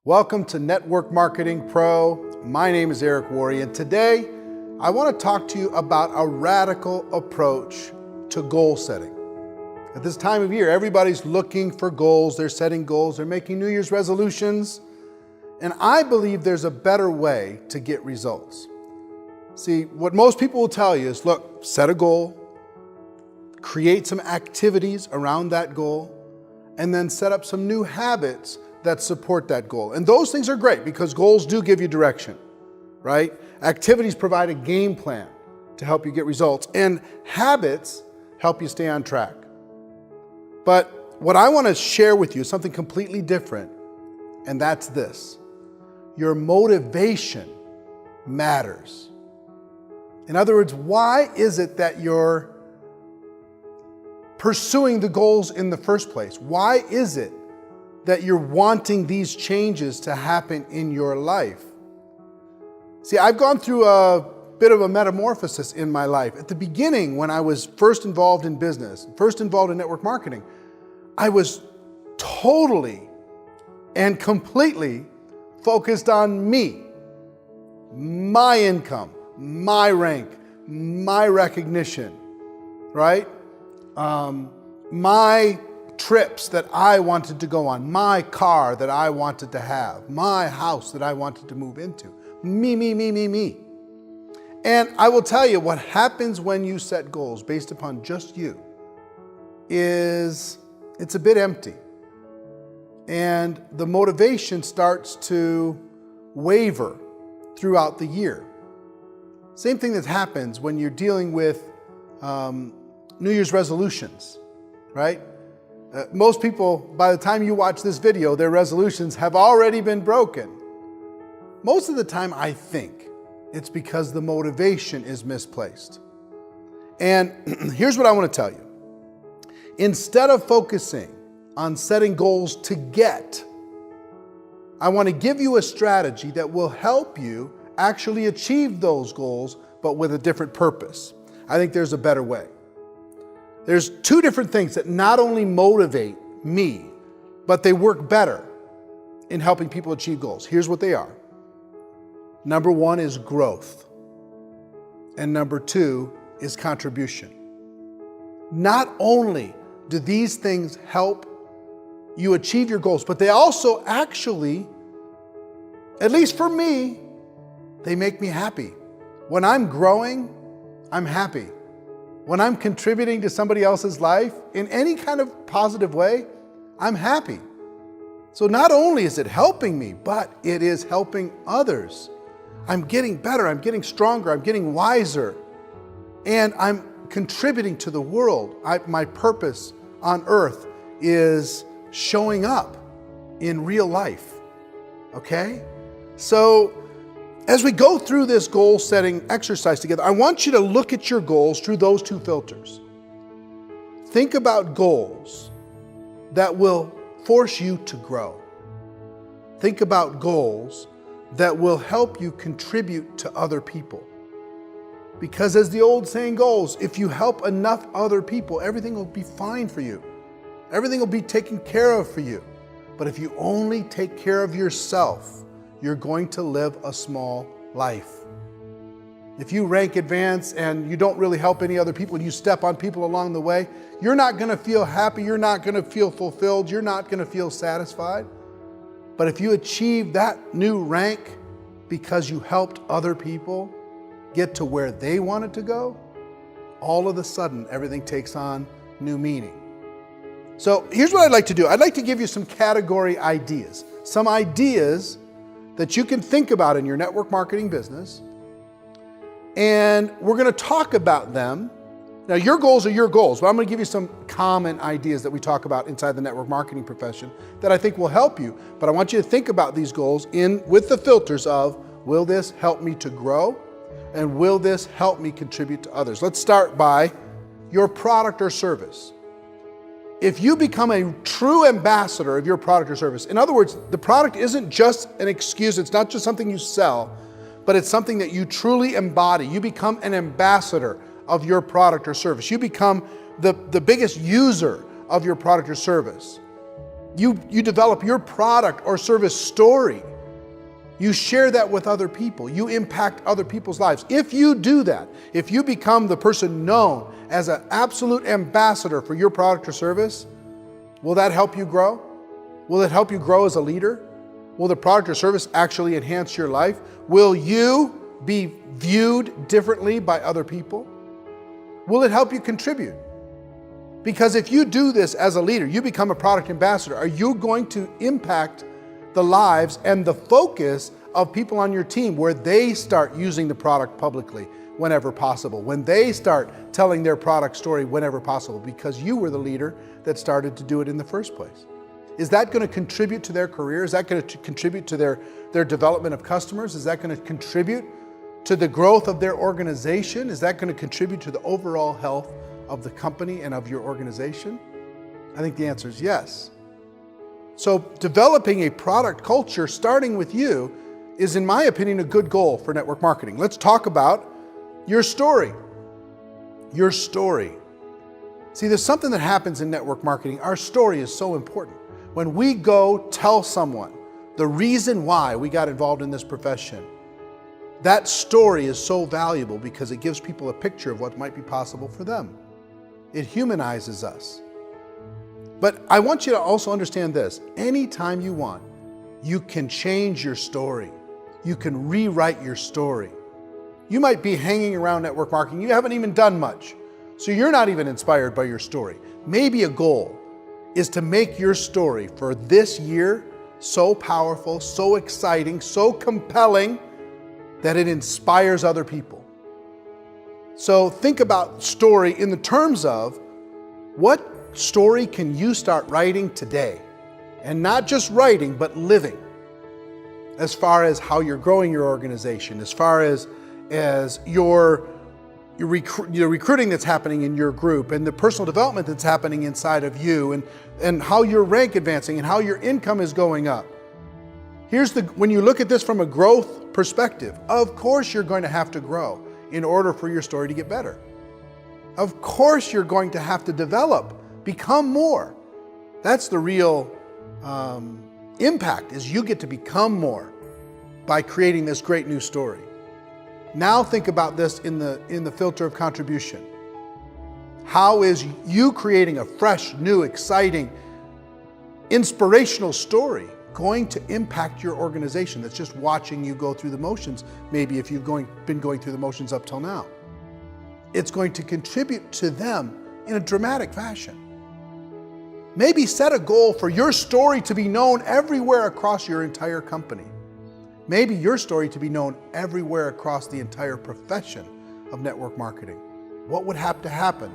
Welcome to Network Marketing Pro. My name is Eric Worre, and today I want to talk to you about a radical approach to goal setting. At this time of year, everybody's looking for goals, they're setting goals, they're making New Year's resolutions, and I believe there's a better way to get results. See, what most people will tell you is, look, set a goal, create some activities around that goal, and then set up some new habits that support that goal. And those things are great because goals do give you direction, right? Activities provide a game plan to help you get results, and habits help you stay on track. But what I want to share with you is something completely different, and that's this. Your motivation matters. In other words, why is it that you're pursuing the goals in the first place? Why is it that you're wanting these changes to happen in your life? See, I've gone through a bit of a metamorphosis in my life. At the beginning, when I was first involved in business, first involved in network marketing, I was totally and completely focused on me, my income, my rank, my recognition, right? My trips that I wanted to go on, my car that I wanted to have, my house that I wanted to move into. Me. And I will tell you what happens when you set goals based upon just you is it's a bit empty. And the motivation starts to waver throughout the year. Same thing that happens when you're dealing with New Year's resolutions, right? Most people, by the time you watch this video, their resolutions have already been broken. Most of the time, I think it's because the motivation is misplaced. And here's what I want to tell you. Instead of focusing on setting goals to get, I want to give you a strategy that will help you actually achieve those goals, but with a different purpose. I think there's a better way. There's two different things that not only motivate me, but they work better in helping people achieve goals. Here's what they are. Number one is growth. And number two is contribution. Not only do these things help you achieve your goals, but they also actually, at least for me, they make me happy. When I'm growing, I'm happy. When I'm contributing to somebody else's life in any kind of positive way, I'm happy. So not only is it helping me, but it is helping others. I'm getting better, I'm getting stronger, I'm getting wiser, and I'm contributing to the world. My purpose on earth is showing up in real life, okay? So as we go through this goal setting exercise together, I want you to look at your goals through those two filters. Think about goals that will force you to grow. Think about goals that will help you contribute to other people. Because as the old saying goes, if you help enough other people, everything will be fine for you. Everything will be taken care of for you. But if you only take care of yourself, you're going to live a small life. If you rank advance and you don't really help any other people, you step on people along the way, you're not going to feel happy, you're not going to feel fulfilled, you're not going to feel satisfied. But if you achieve that new rank because you helped other people get to where they wanted to go, all of a sudden everything takes on new meaning. So here's what I'd like to do. I'd like to give you some category ideas, some ideas that you can think about in your network marketing business. And we're going to talk about them. Now, your goals are your goals, but I'm going to give you some common ideas that we talk about inside the network marketing profession that I think will help you. But I want you to think about these goals with the filters of, will this help me to grow? And will this help me contribute to others? Let's start by your product or service. If you become a true ambassador of your product or service, in other words, the product isn't just an excuse, it's not just something you sell, but it's something that you truly embody. You become an ambassador of your product or service. You become the biggest user of your product or service. You develop your product or service story. You share that with other people. You impact other people's lives. If you do that, if you become the person known as an absolute ambassador for your product or service, will that help you grow? Will it help you grow as a leader? Will the product or service actually enhance your life? Will you be viewed differently by other people? Will it help you contribute? Because if you do this as a leader, you become a product ambassador, are you going to impact the lives and the focus of people on your team where they start using the product publicly whenever possible, when they start telling their product story whenever possible, because you were the leader that started to do it in the first place? Is that going to contribute to their career? Is that going to contribute to their development of customers? Is that going to contribute to the growth of their organization? Is that going to contribute to the overall health of the company and of your organization? I think the answer is yes. So developing a product culture, starting with you, is, in my opinion, a good goal for network marketing. Let's talk about your story. Your story. See, there's something that happens in network marketing. Our story is so important. When we go tell someone the reason why we got involved in this profession, that story is so valuable because it gives people a picture of what might be possible for them. It humanizes us. But I want you to also understand this. Anytime you want, you can change your story. You can rewrite your story. You might be hanging around network marketing. You haven't even done much. So you're not even inspired by your story. Maybe a goal is to make your story for this year so powerful, so exciting, so compelling that it inspires other people. So think about story in the terms of what story can you start writing today? And not just writing, but living. As far as how you're growing your organization, as far as your recruiting that's happening in your group, and the personal development that's happening inside of you, and how your rank advancing and how your income is going up. When you look at this from a growth perspective, of course you're going to have to grow in order for your story to get better. Of course you're going to have to develop, become more. That's the real impact, is you get to become more by creating this great new story. Now think about this in the filter of contribution. How is you creating a fresh, new, exciting, inspirational story going to impact your organization that's just watching you go through the motions, maybe if you've been going through the motions up till now? It's going to contribute to them in a dramatic fashion. Maybe set a goal for your story to be known everywhere across your entire company. Maybe your story to be known everywhere across the entire profession of network marketing. What would have to happen,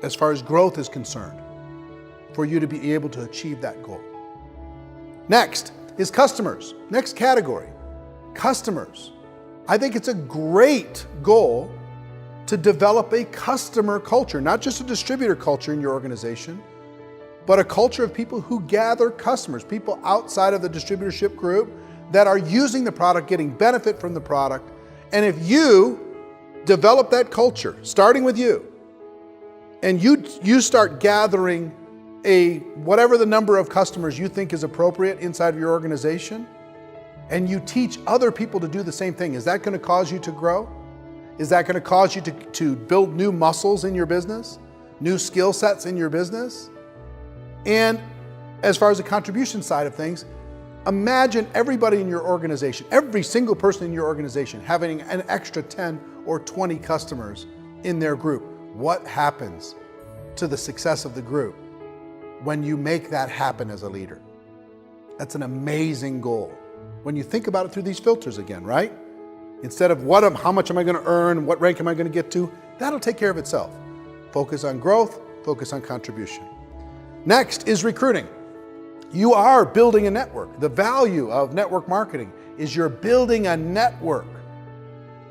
as far as growth is concerned, for you to be able to achieve that goal? Next is customers. Next category, customers. I think it's a great goal to develop a customer culture, not just a distributor culture in your organization, but a culture of people who gather customers, people outside of the distributorship group that are using the product, getting benefit from the product. And if you develop that culture, starting with you, and you start gathering whatever the number of customers you think is appropriate inside of your organization, and you teach other people to do the same thing, is that going to cause you to grow? Is that going to cause you to build new muscles in your business, new skill sets in your business? And as far as the contribution side of things, imagine everybody in your organization, every single person in your organization having an extra 10 or 20 customers in their group. What happens to the success of the group when you make that happen as a leader? That's an amazing goal. When you think about it through these filters again, right? Instead of how much am I going to earn, what rank am I going to get to, that'll take care of itself. Focus on growth, focus on contribution. Next is recruiting. You are building a network. The value of network marketing is you're building a network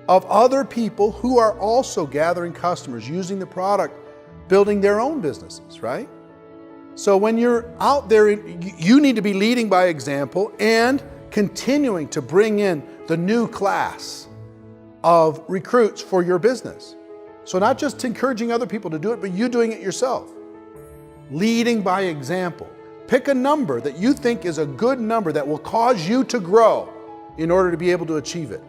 of other people who are also gathering customers, using the product, building their own businesses, right? So when you're out there, you need to be leading by example and continuing to bring in the new class of recruits for your business. So not just encouraging other people to do it, but you doing it yourself. Leading by example, Pick a number that you think is a good number that will cause you to grow in order to be able to achieve it.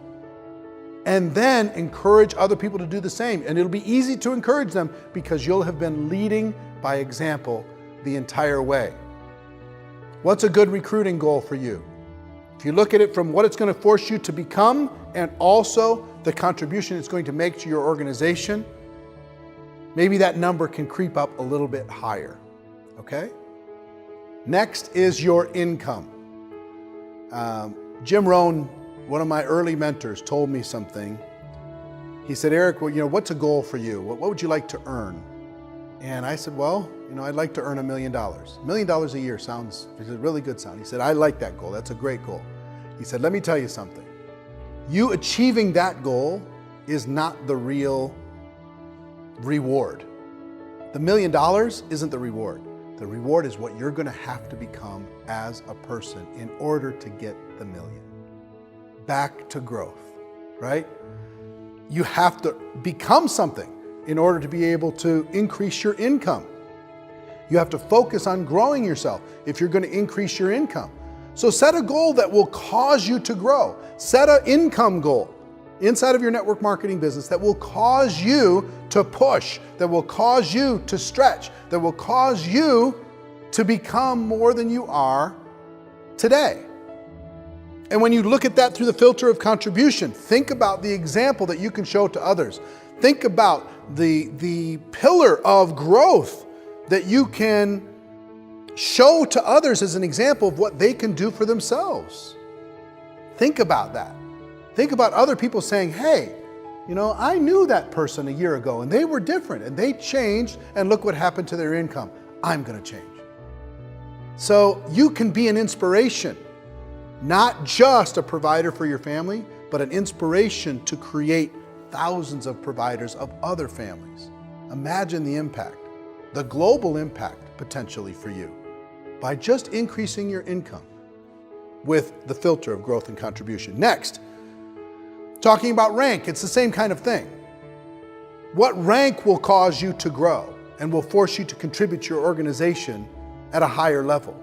And then encourage other people to do the same. And it'll be easy to encourage them because you'll have been leading by example the entire way. What's a good recruiting goal for you? If you look at it from what it's going to force you to become and also the contribution it's going to make to your organization, maybe that number can creep up a little bit higher, okay? Next is your income. Jim Rohn, one of my early mentors, told me something. He said, Eric, well, what's a goal for you? What would you like to earn? And I said, well, I'd like to earn $1 million. $1 million a year sounds, it's a really good sound. He said, I like that goal. That's a great goal. He said, let me tell you something. You achieving that goal is not the real reward. The $1 million isn't the reward. The reward is what you're going to have to become as a person in order to get the million. Back to growth, right? You have to become something in order to be able to increase your income. You have to focus on growing yourself if you're going to increase your income. So set a goal that will cause you to grow. Set an income goal inside of your network marketing business that will cause you to push, that will cause you to stretch, that will cause you to become more than you are today. And when you look at that through the filter of contribution, think about the example that you can show to others. Think about the pillar of growth that you can show to others as an example of what they can do for themselves. Think about that. Think about other people saying, hey, I knew that person a year ago and they were different and they changed and look what happened to their income. I'm going to change. So you can be an inspiration, not just a provider for your family, but an inspiration to create thousands of providers of other families. Imagine the impact, the global impact potentially for you by just increasing your income with the filter of growth and contribution. Next, talking about rank, it's the same kind of thing. What rank will cause you to grow and will force you to contribute to your organization at a higher level?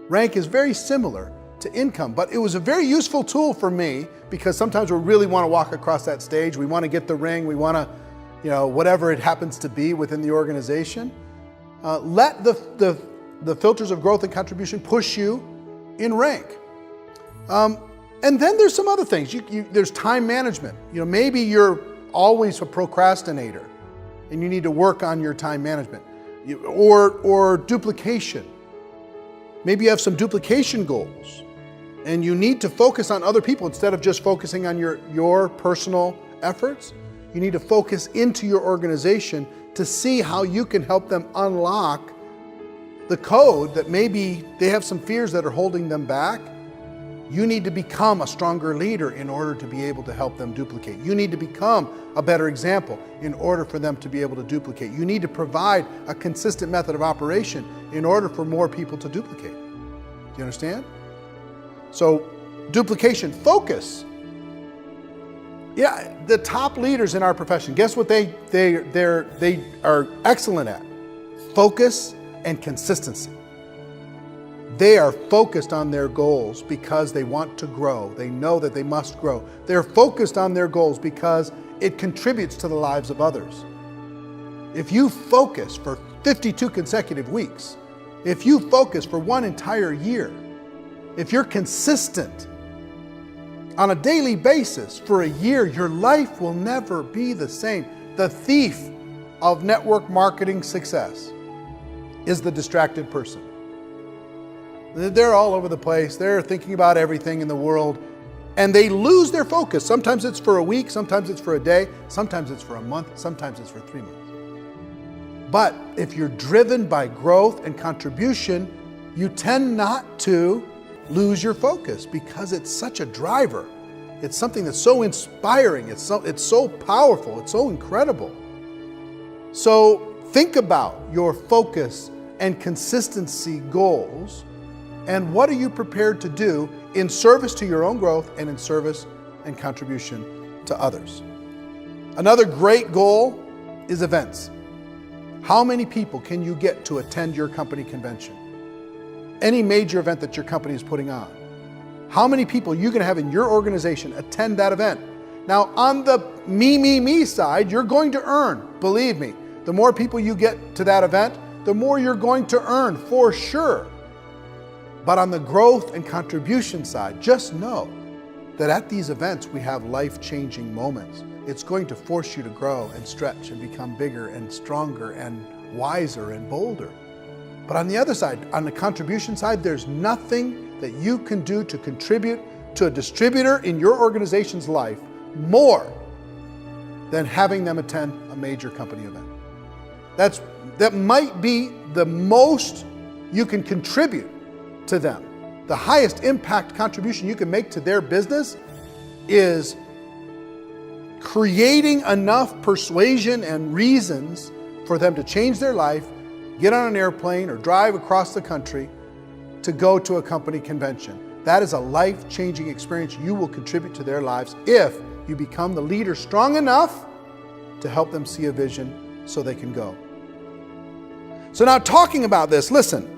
Rank is very similar to income, but it was a very useful tool for me because sometimes we really want to walk across that stage. We want to get the ring. We want to, whatever it happens to be within the organization. Let the filters of growth and contribution push you in rank. And then there's some other things. There's time management. Maybe you're always a procrastinator and you need to work on your time management. Or duplication. Maybe you have some duplication goals and you need to focus on other people instead of just focusing on your personal efforts. You need to focus into your organization to see how you can help them unlock the code that maybe they have some fears that are holding them back. You need to become a stronger leader in order to be able to help them duplicate. You need to become a better example in order for them to be able to duplicate. You need to provide a consistent method of operation in order for more people to duplicate. Do you understand? So, duplication, focus. Yeah, the top leaders in our profession, guess what they are excellent at? Focus and consistency. They are focused on their goals because they want to grow. They know that they must grow. They're focused on their goals because it contributes to the lives of others. If you focus for 52 consecutive weeks, if you focus for one entire year, if you're consistent on a daily basis for a year, your life will never be the same. The thief of network marketing success is the distracted person. They're all over the place. They're thinking about everything in the world and they lose their focus. Sometimes it's for a week, sometimes it's for a day, sometimes it's for a month, sometimes it's for 3 months. But if you're driven by growth and contribution, you tend not to lose your focus because it's such a driver. It's something that's so inspiring. It's so powerful. It's so incredible. So think about your focus and consistency goals. And what are you prepared to do in service to your own growth and in service and contribution to others? Another great goal is events. How many people can you get to attend your company convention? any major event that your company is putting on. How many people are you going to have in your organization attend that event? Now, on the me side, you're going to earn. Believe me, the more people you get to that event, the more you're going to earn for sure. But on the growth and contribution side, just know that at these events, we have life-changing moments. It's going to force you to grow and stretch and become bigger and stronger and wiser and bolder. But on the other side, on the contribution side, there's nothing that you can do to contribute to a distributor in your organization's life more than having them attend a major company event. That might be the most you can contribute to them. The highest impact contribution you can make to their business is creating enough persuasion and reasons for them to change their life, get on an airplane or drive across the country to go to a company convention. That is a life-changing experience you will contribute to their lives if you become the leader strong enough to help them see a vision so they can go. So now talking about this, listen,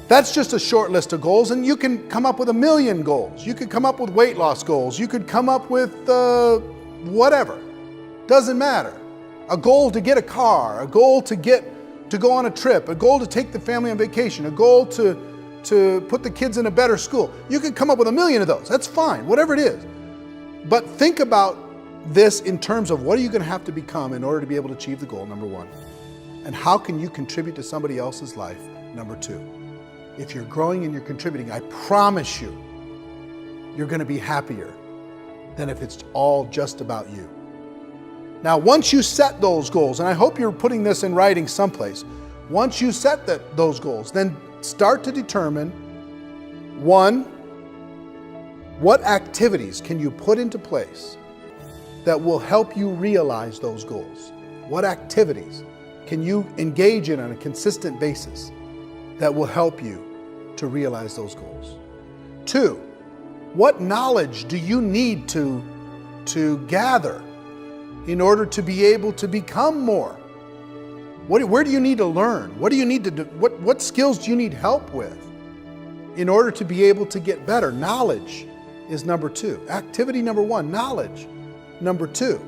that's just a short list of goals, and you can come up with 1 million goals. You could come up with weight loss goals. You could come up with whatever. Doesn't matter. A goal to get a car, a goal to go on a trip, a goal to take the family on vacation, a goal to put the kids in a better school. You can come up with 1 million of those. That's fine, whatever it is. But think about this in terms of what are you going to have to become in order to be able to achieve the goal, number one. And how can you contribute to somebody else's life, number two. If you're growing and you're contributing, I promise you, you're going to be happier than if it's all just about you. Now, once you set those goals, and I hope you're putting this in writing someplace, once you set those goals, then start to determine, one, what activities can you put into place that will help you realize those goals? What activities can you engage in on a consistent basis that will help you to realize those goals? Two, what knowledge do you need to gather in order to be able to become more? Where do you need to learn? What do you need to do? What skills do you need help with in order to be able to get better? Knowledge is number two. Activity number one, knowledge number two.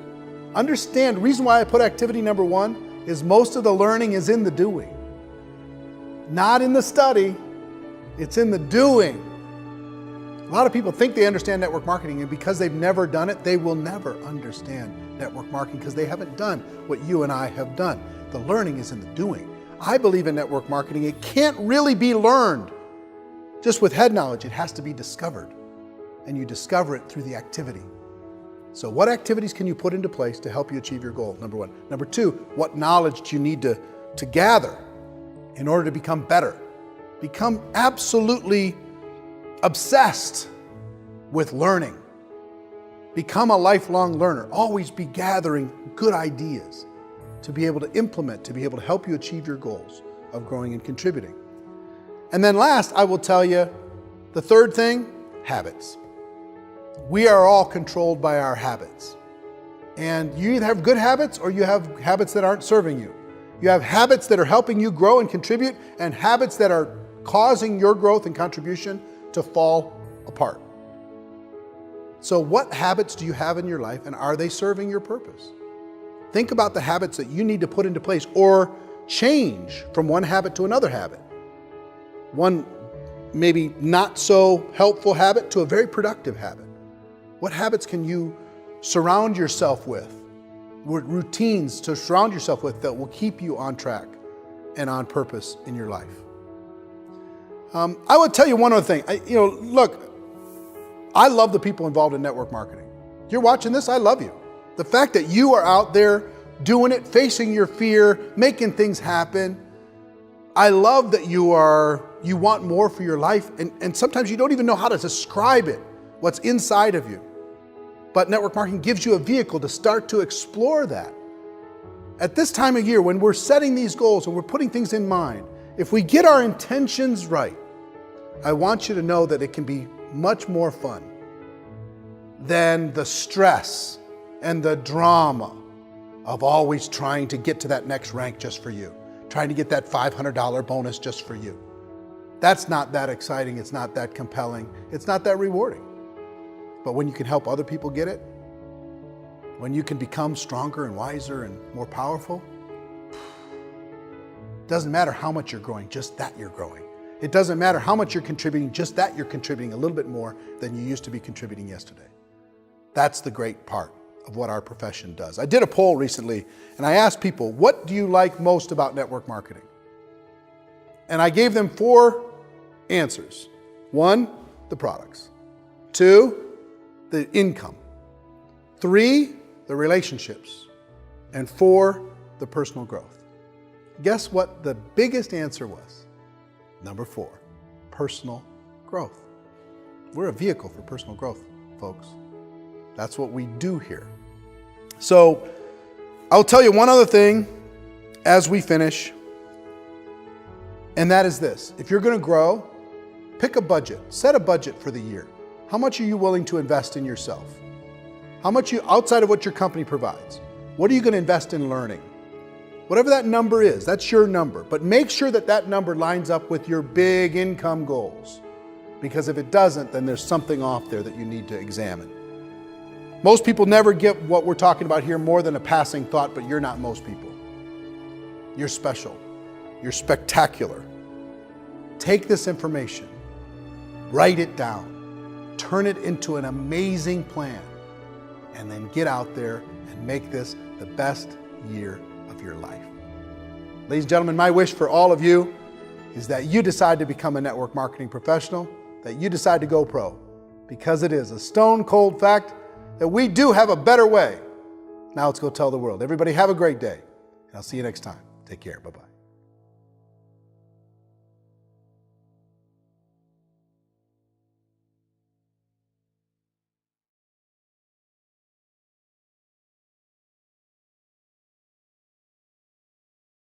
Understand, the reason why I put activity number one is most of the learning is in the doing. Not in the study, it's in the doing. A lot of people think they understand network marketing, and because they've never done it, they will never understand network marketing because they haven't done what you and I have done. The learning is in the doing. I believe in network marketing. It can't really be learned just with head knowledge. It has to be discovered, and you discover it through the activity. So what activities can you put into place to help you achieve your goal, number one? Number two, what knowledge do you need to gather in order to become better? Become absolutely obsessed with learning. Become a lifelong learner. Always be gathering good ideas to be able to implement, to be able to help you achieve your goals of growing and contributing. And then last, I will tell you the third thing, habits. We are all controlled by our habits. And you either have good habits or you have habits that aren't serving you. You have habits that are helping you grow and contribute, and habits that are causing your growth and contribution to fall apart. So what habits do you have in your life, and are they serving your purpose? Think about the habits that you need to put into place or change from one habit to another habit. One maybe not so helpful habit to a very productive habit. What habits can you surround yourself with? Routines to surround yourself with that will keep you on track and on purpose in your life. I would tell you one other thing. Look, I love the people involved in network marketing. You're watching this, I love you. The fact that you are out there doing it, facing your fear, making things happen. I love that you want more for your life, and sometimes you don't even know how to describe it, what's inside of you. But network marketing gives you a vehicle to start to explore that. At this time of year, when we're setting these goals and we're putting things in mind, if we get our intentions right, I want you to know that it can be much more fun than the stress and the drama of always trying to get to that next rank just for you, trying to get that $500 bonus just for you. That's not that exciting. It's not that compelling. It's not that rewarding. But when you can help other people get it, when you can become stronger and wiser and more powerful, it doesn't matter how much you're growing, just that you're growing. It doesn't matter how much you're contributing, just that you're contributing a little bit more than you used to be contributing yesterday. That's the great part of what our profession does. I did a poll recently and I asked people, what do you like most about network marketing? And I gave them 4 answers. 1, the products. 2, the income. 3, the relationships. And 4, the personal growth. Guess what the biggest answer was? Number 4, personal growth. We're a vehicle for personal growth, folks. That's what we do here. So I'll tell you one other thing as we finish, and that is this. If you're going to grow, pick a budget. Set a budget for the year. How much are you willing to invest in yourself? How much outside of what your company provides? What are you going to invest in learning? Whatever that number is, that's your number. But make sure that that number lines up with your big income goals. Because if it doesn't, then there's something off there that you need to examine. Most people never get what we're talking about here more than a passing thought, but you're not most people. You're special. You're spectacular. Take this information, write it down, turn it into an amazing plan, and then get out there and make this the best year of your life. Ladies and gentlemen, my wish for all of you is that you decide to become a network marketing professional, that you decide to go pro, because it is a stone cold fact that we do have a better way. Now let's go tell the world. Everybody have a great day, and I'll see you next time. Take care. Bye-bye.